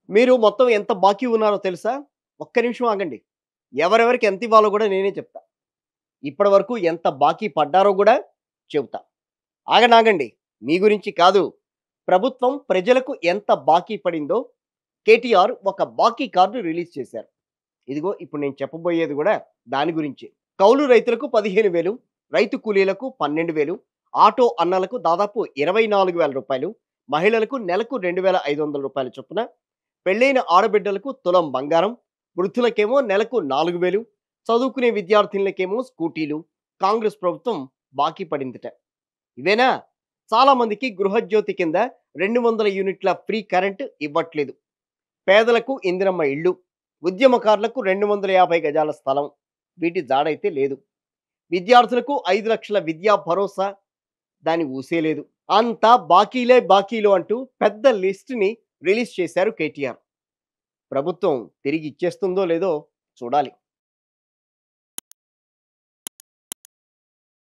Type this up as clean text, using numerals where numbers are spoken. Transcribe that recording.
మీరు మొత్తం ఎంత బాకీ ఉన్నారో తెలుసా? ఒక్క నిమిషం ఆగండి. ఎవరెవరికి ఎంత ఇవ్వాలో గూడా నేనే చెప్తా. ఇప్పటి వరకు ఎంత బాకీ పడ్డారో గూడా చెబుతా. ఆగండి. మీ గురించి కాదు. ప్రభుత్వం ప్రజలకు ఎంత బాకీ పడిందో కేటీఆర్ ఒక బాకీ కార్డ్ రిలీజ్ చేశారు. ఇదిగో ఇప్పుడు నేను చెప్పబోయేది గూడా దాని గురించే. కౌలు రైతులకు 15,000, రైతు కూలీలకు 12,000, ఆటో అన్నలకు దాదాపు రూ. 24,000, మహిళలకు నెలకు రూ. 2,500 చొప్పున, పెళ్ళైన ఆడబిడ్డలకు తులం బంగారం, వృద్ధులకేమో నెలకు 4,000, చదువుకునే విద్యార్థినులకేమో స్కూటీలు కాంగ్రెస్ ప్రభుత్వం బాకీ పడిందిట. ఇవేనా? చాలా మందికి గృహజ్యోతి కింద 200 యూనిట్ల ఫ్రీ కరెంట్ ఇవ్వట్లేదు. పేదలకు ఇందిరమ్మ ఇళ్ళు, ఉద్యమకారులకు 250 గజాల స్థలం, వీటి జాడైతే లేదు. విద్యార్థులకు 5 లక్షల విద్యా భరోసా, దాని ఊసే లేదు. అంతా బాకీలే బాకీలు అంటూ పెద్ద లిస్టుని రిలీజ్ చేశారు కేటీఆర్. ప్రభుత్వం తిరిగి ఇచ్చేస్తుందో లేదో చూడాలి.